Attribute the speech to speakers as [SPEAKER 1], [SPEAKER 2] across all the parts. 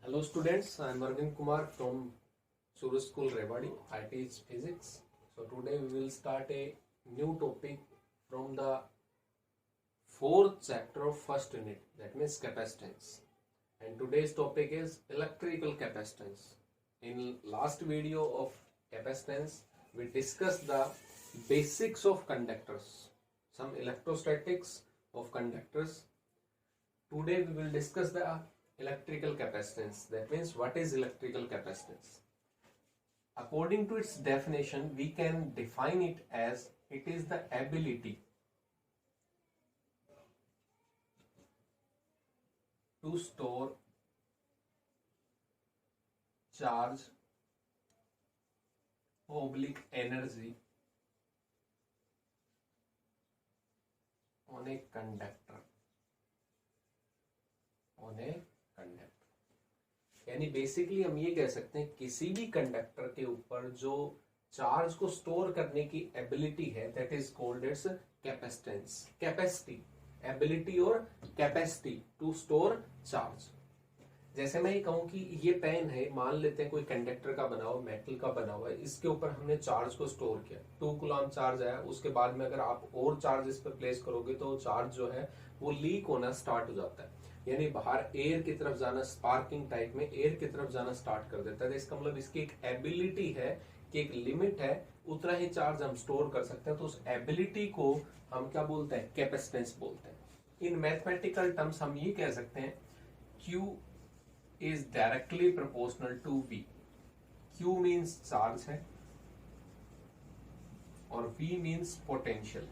[SPEAKER 1] Hello students, I am Arvind Kumar from Suraj School Rewadi. I teach physics. So today we will start a new topic from the fourth chapter of first unit, that means capacitance. And today's topic is electrical capacitance. In last video of capacitance, we discussed the basics of conductors, some electrostatics of conductors. Today we will discuss the electrical capacitance. That means what is electrical capacitance? According to its definition, we can define it as it is the ability to store charge oblique energy on a conductor. यानी basically हम ये कह सकते हैं किसी भी conductor के ऊपर जो चार्ज को स्टोर करने की एबिलिटी है, that is called its capacitance. Capacity, ability और कैपेसिटी टू स्टोर चार्ज. जैसे मैं ये कहूं कि ये पेन है, मान लेते हैं कोई कंडक्टर का बना हुआ, मेटल का बना हुआ है, इसके ऊपर हमने चार्ज को स्टोर किया, 2 कूलम चार्ज आया. उसके बाद में अगर आप और चार्ज इस पर प्लेस करोगे तो चार्ज जो है वो लीक होना स्टार्ट हो जाता है, यानी बाहर एयर की तरफ जाना, स्पार्किंग टाइप में एयर की तरफ जाना स्टार्ट कर देता है. इसका मतलब इसकी एक एबिलिटी है कि एक लिमिट है, उतना ही चार्ज हम स्टोर कर सकते हैं. तो उस एबिलिटी को हम क्या बोलते हैं? कैपेसिटेंस बोलते हैं. इन मैथमेटिकल टर्म्स हम ये कह सकते हैं Q is directly proportional to V. Q means charge है और V means पोटेंशियल.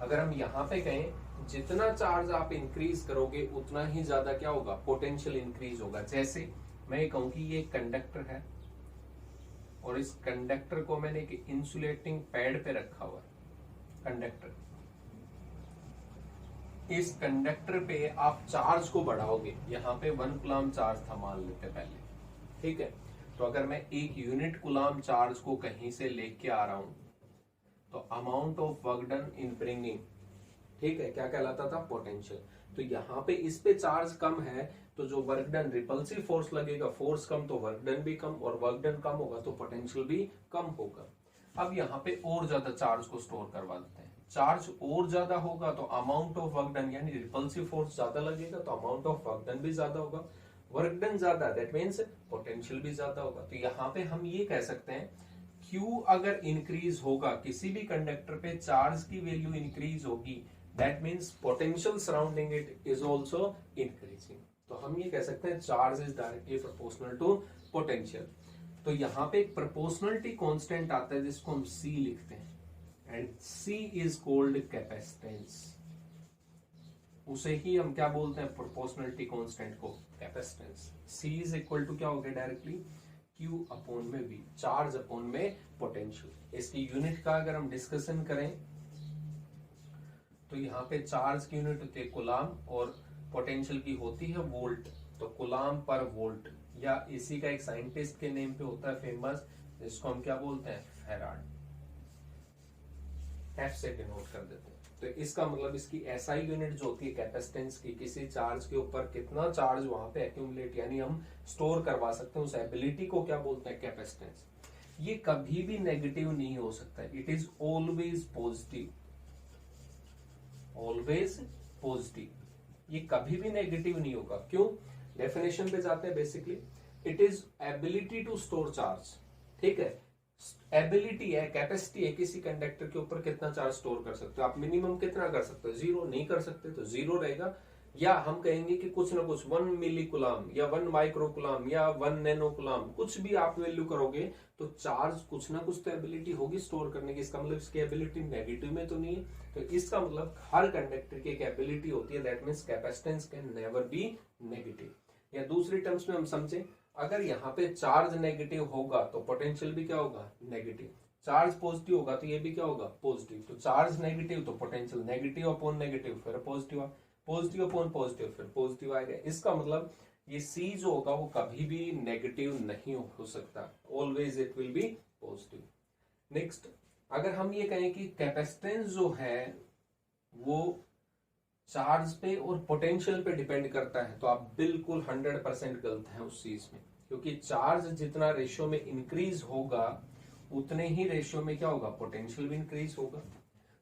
[SPEAKER 1] अगर हम यहां पे कहें जितना चार्ज आप इंक्रीज करोगे उतना ही ज्यादा क्या होगा? पोटेंशियल इंक्रीज होगा. जैसे मैं कहूं कि ये कंडक्टर है और इस कंडक्टर को मैंने एक इंसुलेटिंग पैड पे रखा हुआ है. कंडक्टर, इस कंडक्टर पे आप चार्ज को बढ़ाओगे. यहाँ पे 1 कूलम चार्ज था मान लेते पहले, ठीक है. तो अगर मैं 1 यूनिट कूलम चार्ज को कहीं से लेके आ रहा हूं तो amount of work done in bringing, ठीक है, क्या कहलाता था? पोटेंशियल. तो यहाँ पे इस पे चार्ज कम है तो जो वर्क डन, रिपल्सिव फोर्स लगेगा, फोर्स कम तो वर्क डन भी कम, और वर्क डन कम होगा तो पोटेंशियल भी कम होगा. अब यहाँ पे और ज्यादा चार्ज को स्टोर करवा देते हैं. चार्ज और ज्यादा होगा तो अमाउंट ऑफ वर्क डन, यानी रिपल्सिव फोर्स ज्यादा लगेगा तो अमाउंट ऑफ वर्क डन भी ज्यादा होगा. वर्क डन ज्यादा, दैट मीन्स पोटेंशियल भी ज्यादा होगा. तो यहाँ पे हम ये कह सकते हैं Q अगर इंक्रीज होगा, किसी भी कंडक्टर पे चार्ज की वैल्यू इंक्रीज होगी, that means potential surrounding it is also increasing. तो हम ये कह सकते हैं charge is directly proportional to potential. तो यहाँ पे एक प्रोपोर्शनलिटी कांस्टेंट आता है जिसको हम C लिखते हैं, and C is called capacitance. उसे ही हम क्या बोलते हैं? प्रोपोर्शनलिटी कांस्टेंट को capacitance. C is equal to क्या हो गया? डायरेक्टली Q अपॉन में V, चार्ज अपॉन में पोटेंशियल. इसकी यूनिट का अगर हम डिस्कशन करें तो यहाँ पे चार्ज की यूनिट होती है कूलम और पोटेंशियल की होती है वोल्ट. तो कूलम पर वोल्ट, या इसी का एक साइंटिस्ट के नेम पे होता है फेमस, जिसको हम क्या बोलते हैं? फैराड. F से डिनोट कर देते हैं. तो इसका मतलब इसकी SI यूनिट जो होती है कैपेसिटेंस की, किसी चार्ज के ऊपर कितना चार्ज वहां पे एक्यूमुलेट यानी हम स्टोर करवा सकते हैं, उस एबिलिटी को क्या बोलते हैं? कैपेसिटेंस. ये कभी भी नेगेटिव नहीं हो सकता. It is always positive. Always positive. ये कभी भी नेगेटिव नहीं होगा. क्यों? डेफिनेशन पे जाते हैं. Basically it is ability to store charge, ठीक है. एबिलिटी है, कैपेसिटी है, किसी कंडक्टर के ऊपर कितना चार्ज स्टोर कर सकते हो आप. मिनिमम कितना कर सकते हो? 0 नहीं कर सकते तो 0 रहेगा. या हम कहेंगे कि कुछ ना कुछ 1 मिली कूलम या 1 माइक्रो कूलम या 1 नैनो कूलम, कुछ भी आप वैल्यू करोगे तो चार्ज कुछ ना कुछ तो एबिलिटी होगी स्टोर करने की. इसका मतलब इसकी एबिलिटी नेगेटिव में तो नहीं है. तो इसका मतलब हर कंडक्टर की एक एबिलिटी होती है, that means capacitance can never be negative. या दूसरी टर्म्स में हम समझे, अगर यहाँ पे चार्ज नेगेटिव होगा तो पोटेंशियल भी क्या होगा? नेगेटिव. चार्ज पॉजिटिव होगा तो ये भी क्या होगा? पॉजिटिव. तो चार्ज नेगेटिव तो पोटेंशियल नेगेटिव अपॉन नेगेटिव फिर पॉजिटिव, पॉजिटिव अपॉन पॉजिटिव फिर पॉजिटिव आएगा. इसका मतलब ये C जो होगा वो कभी भी नेगेटिव नहीं हो सकता. Always it will be positive. Next, अगर हम ये कहें कि कैपेसिटेंस जो है वो चार्ज पे और पोटेंशियल पे डिपेंड करता है, तो आप बिल्कुल 100% गलत हैं उस चीज में, क्योंकि चार्ज जितना रेशियो में इंक्रीज होगा उतने ही रेशियो में क्या होगा, पोटेंशियल भी इंक्रीज होगा।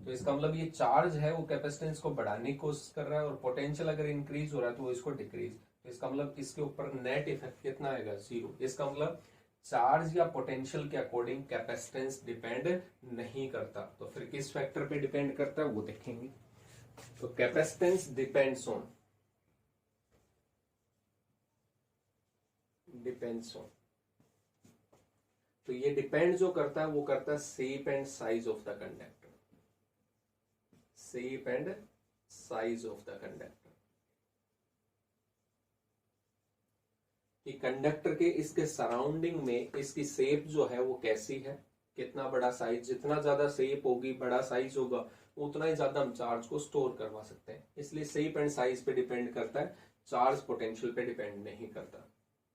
[SPEAKER 1] तो इसका मतलब ये चार्ज है वो कैपेसिटेंस को बढ़ाने की कोशिश कर रहा है, और पोटेंशियल अगर इंक्रीज हो रहा है तो वो इसको डिक्रीज। तो इसका मतलब इसके ऊपर नेट इफेक्ट कितना आएगा, 0। इसका मतलब चार्ज या पोटेंशियल के अकॉर्डिंग कैपेसिटेंस डिपेंड नहीं करता। तो फिर किस फैक्टर पे डिपेंड करता है वो देखेंगे। तो कैपेसिटेंस डिपेंड्स ऑन तो ये डिपेंड जो करता है वो करता है shape and size of the conductor. Shape and size of the conductor, कि कंडक्टर के इसके सराउंडिंग में इसकी शेप जो है वो कैसी है, कितना बड़ा साइज, जितना ज्यादा शेप होगी बड़ा साइज होगा उतना ही ज्यादा हम चार्ज को स्टोर करवा सकते हैं। इसलिए शेप एंड साइज पे डिपेंड करता है, चार्ज पोटेंशियल पे डिपेंड नहीं करता।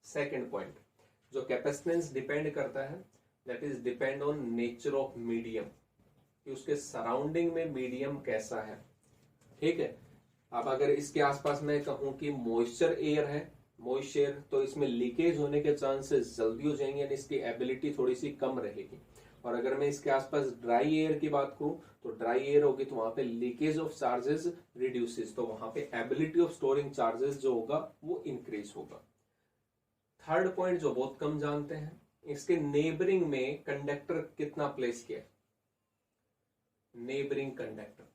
[SPEAKER 1] सेकंड पॉइंट, जो कैपेसिटेंस डिपेंड करता है that is depend on nature of medium, कि उसके सराउंडिंग में मीडियम कैसा है। ठीक है, अब अगर इसके आसपास मैं कहूं कि मॉइस्चर एयर है, मॉइस्चर, तो इसमें लीकेज होने के चांसेस जल्दी हो जाएंगे, यानी इसकी एबिलिटी थोड़ी सी कम रहेगी। और अगर मैं इसके आसपास ड्राई एयर की बात करूं तो ड्राई एयर होगी तो वहां पे लीकेज ऑफ चार्जेस रिड्यूसेस, तो वहां पे एबिलिटी ऑफ स्टोरिंग चार्जेस जो होगा वो इंक्रीज होगा। थर्ड पॉइंट जो बहुत कम जानते हैं, इसके नेबरिंग में कंडक्टर कितना प्लेस किया है। नेबरिंग कंडक्टर,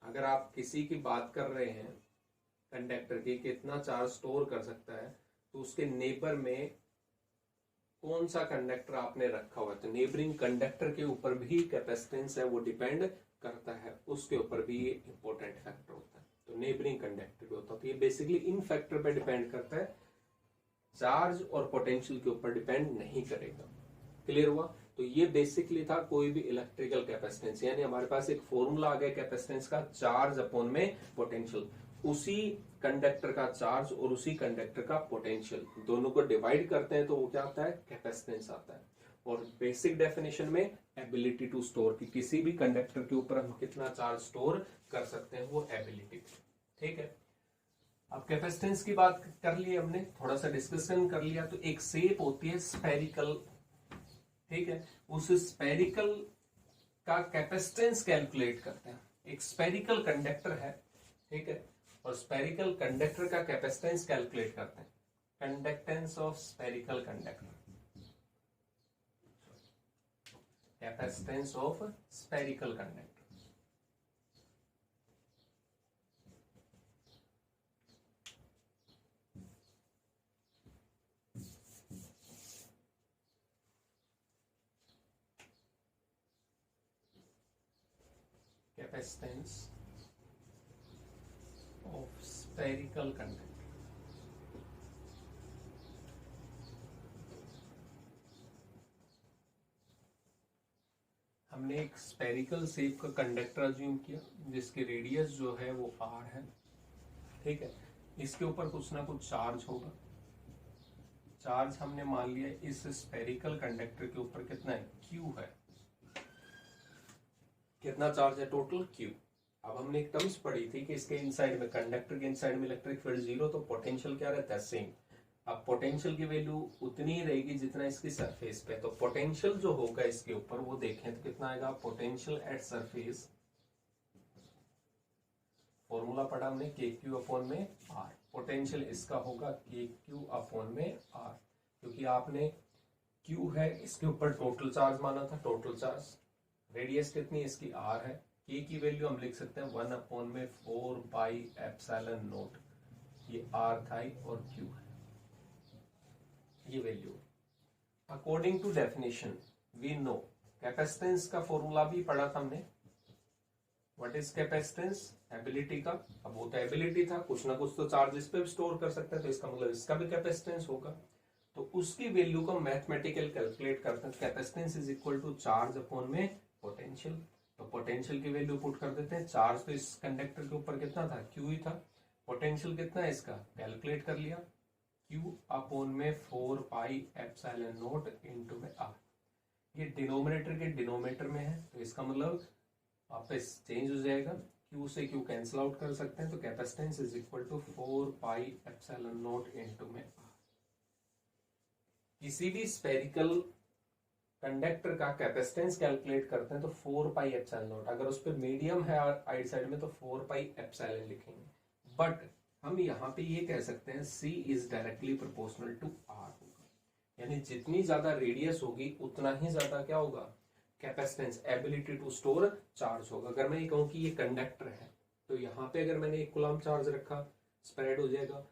[SPEAKER 1] अगर आप किसी की बात कर रहे हैं कंडक्टर की कितना चार्ज स्टोर कर सकता है, तो उसके नेबर में कौन सा कंडक्टर आपने रखा हुआ है, तो नेबरिंग कंडक्टर के ऊपर भी कैपेसिटेंस है वो डिपेंड करता है, उसके ऊपर भी ये इंपॉर्टेंट फैक्टर होता है। तो नेबरिंग कंडक्टर भी होता है, तो ये बेसिकली इन फैक्टर पे डिपेंड करता है, चार्ज और पोटेंशियल के ऊपर डिपेंड नहीं करेगा। क्लियर हुआ। तो ये बेसिकली था कोई भी इलेक्ट्रिकल कैपेसिटेंस, यानी हमारे पास एक फॉर्मूला आ गया कैपेसिटेंस का, चार्ज अपॉन में पोटेंशियल, उसी कंडक्टर का चार्ज और उसी कंडक्टर का पोटेंशियल दोनों को डिवाइड करते हैं तो वो क्या आता है, कैपेसिटेंस आता है। और बेसिक डेफिनेशन में एबिलिटी टू स्टोर, कि किसी भी कंडक्टर के ऊपर हम कितना चार्ज स्टोर कर सकते हैं, वो एबिलिटी। ठीक है, अब कैपेसिटेंस की बात कर ली हमने, थोड़ा सा डिस्कशन कर लिया। तो एक शेप होती है स्फेरिकल, ठीक है, उस स्फेरिकल का कैपेसिटेंस कैलकुलेट करते हैं। एक स्फेरिकल कंडक्टर है, ठीक है, और स्फेरिकल कंडक्टर का कैपेसिटेंस कैलकुलेट करते हैं। Conductance of spherical conductor, capacitance of spherical conductor. Capacitance of spherical conductor. हमने एक स्फेरिकल शेप का कंडक्टर अज्यूम किया जिसकी रेडियस जो है वो r है, ठीक है, इसके ऊपर कुछ ना कुछ चार्ज होगा। चार्ज हमने मान लिया इस स्फेरिकल कंडक्टर के ऊपर कितना है, q है। कितना चार्ज है टोटल, q। अब हमने एक टर्म्स पढ़ी थी कि इसके इनसाइड में, कंडक्टर के इनसाइड में इलेक्ट्रिक फील्ड 0, तो पोटेंशियल क्या रहता है, सेम। अब पोटेंशियल की वैल्यू उतनी ही रहेगी जितना इसकी सरफेस पे, तो पोटेंशियल जो होगा इसके ऊपर वो देखें तो कितना आएगा, पोटेंशियल एट सरफेस, फॉर्मूला पढ़ा हमने के क्यू अपॉन में आर, पोटेंशियल इसका होगा के क्यू अपॉन में आर, क्योंकि आपने क्यू है इसके ऊपर टोटल चार्ज माना था, टोटल चार्ज, रेडियस कितनी इसकी आर है, के की वैल्यू हम लिख सकते हैं 1 अपॉन में 4 पाई एप्सिलॉन नॉट, ये आर था और क्यू है, ये value. According to definition we know, capacitance का फॉर्मूला भी पढ़ा था हमने, व्हाट इज कैपेसिटेंस, एबिलिटी का। अब वो तो एबिलिटी था, कुछ ना कुछ तो चार्ज इस पे भी स्टोर कर सकते हैं, तो इसका मतलब इसका भी कैपेसिटेंस होगा। तो उसकी वैल्यू को मैथमेटिकल कैलकुलेट करते हैं, capacitance is equal to charge upon में पोटेंशियल। तो पोटेंशियल की वैल्यू पुट कर देते हैं, चार्ज तो इस कंडक्टर के ऊपर कितना था, क्यू ही था, पोटेंशियल कितना है इसका, कैलकुलेट कर लिया, Q अपॉन में 4 पाई एप्सिलॉन नॉट इनटू में R। ये डिनोमिनेटर के डिनोमिनेटर में है, तो इसका मतलब वापस चेंज हो जाएगा, Q से Q कैंसिल आउट कर सकते हैं, तो capacitance is equal to 4 pi epsilon naught into में R। किसी भी स्फेरिकल कंडक्टर का कैपेसिटेंस कैलकुलेट करते हैं तो 4 पाई एप्सिलॉन नॉट, अगर उस पर मीडियम है राइट साइड में तो 4 पाई एप्सिलॉन लिखेंगे। बट हम यहाँ पे ये कह सकते हैं C is directly proportional to R होगा, यानी जितनी ज्यादा रेडियस होगी उतना ही ज्यादा क्या होगा, capacitance, ability to store charge होगा। अगर मैं ये कहूँ कि ये कंडक्टर है तो यहाँ पे अगर मैंने 1 कूलम चार्ज रखा, स्प्रेड हो जाएगा,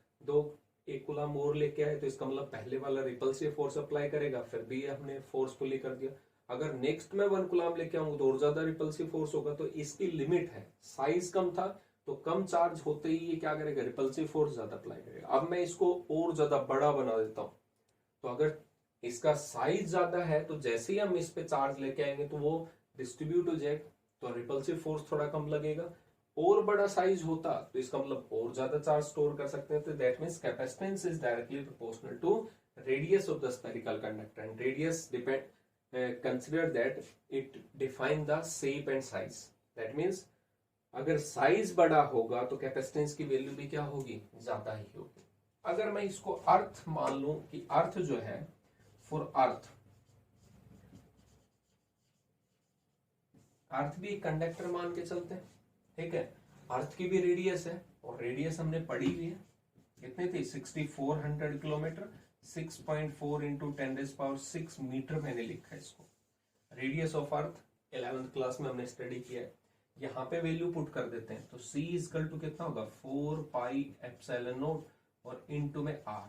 [SPEAKER 1] 1 कूलम और लेके आए तो इसका मतलब पहले वाला रिपल्सिव फोर्स अप्लाई करेगा, फिर भी हमने फोर्सफुली कर दिया। अगर नेक्स्ट में 1 कूलम लेके आऊंगा तो और ज्यादा रिपल्सिव फोर्स होगा। तो इसकी लिमिट है, साइज कम था तो कम चार्ज होते ही ये क्या करेगा, रिपल्सिव फोर्स ज्यादा अप्लाई करेगा। अब मैं इसको और ज्यादा बड़ा बना देता हूं, तो अगर इसका साइज ज्यादा है तो जैसे ही हम इस पे चार्ज लेके आएंगे तो वो डिस्ट्रीब्यूट हो जाएगा, तो रिपल्सिव फोर्स थोड़ा कम लगेगा। और बड़ा साइज होता तो इसका मतलब और ज्यादा चार्ज स्टोर कर सकते हैं। तो that means capacitance is directly proportional to radius of the spherical conductor, and radius depend consider that it define the shape and size. That means अगर साइज बड़ा होगा तो कैपेसिटेंस की वैल्यू भी क्या होगी, ज्यादा ही होगी। अगर मैं इसको अर्थ मान लूं कि अर्थ जो है, फॉर अर्थ भी एक कंडक्टर मान के चलते हैं, ठीक है। अर्थ की भी रेडियस है और रेडियस हमने पढ़ी हुई है, कितनी थी, 6400 किलोमीटर, 6.4 इंटू 10⁶ मीटर मैंने लिखा है इसको। Radius of earth 11th class में हमने स्टडी किया है। यहाँ पे वैल्यू पुट कर देते हैं तो C इक्वल टू कितना होगा, 4 पाई एप्सिलॉन नॉट और इनटू में R।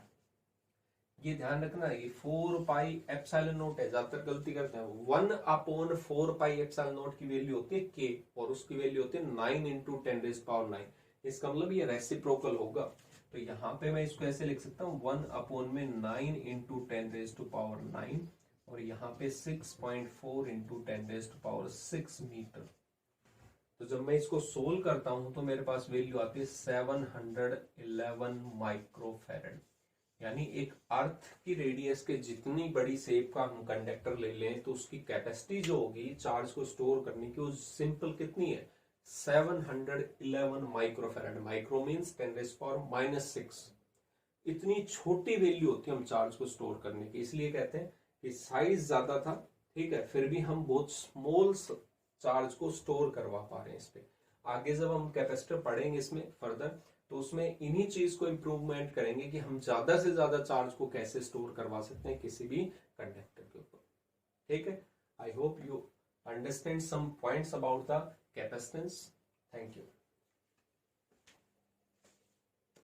[SPEAKER 1] ये ध्यान रखना, ये 4 पाई एप्सिलॉन नॉट है, ज्यादातर गलती करते हैं। 1/4 पाई एप्सिलॉन नॉट की वैल्यू होती है K और उसकी वैल्यू होती है 9 इंटू 10⁹ इसका मतलब ये रेसिप्रोकल होगा। तो यहाँ पे मैं इसको ऐसे लिख सकता हूँ 1/9 इंटू 10⁹ और यहाँ पे 6.4 इंटू 10⁶ मीटर। तो जब मैं इसको सोल्व करता हूं तो मेरे पास वैल्यू आती है 711 माइक्रोफैरड। यानी एक अर्थ की रेडियस के जितनी बड़ी शेप का हम कंडक्टर ले लें तो उसकी कैपेसिटी जो होगी चार्ज को स्टोर करने की, वो सिंपल कितनी है, 711 माइक्रोफैरड। Micro means 10⁻⁻⁶। इतनी छोटी वैल्यू होती है हम चार्ज को स्टोर करने की, इसलिए कहते हैं कि साइज ज्यादा था, ठीक है, फिर भी हम बहुत स्मॉल चार्ज को स्टोर करवा पा रहे हैं इस पे। आगे जब हम कैपेसिटर पढ़ेंगे इसमें फर्दर तो उसमें इन्हीं चीज को इंप्रूवमेंट करेंगे कि हम ज्यादा से ज्यादा चार्ज को कैसे स्टोर करवा सकते हैं किसी भी कंडक्टर के ऊपर, ठीक है। I hope you understand some points about the capacitance.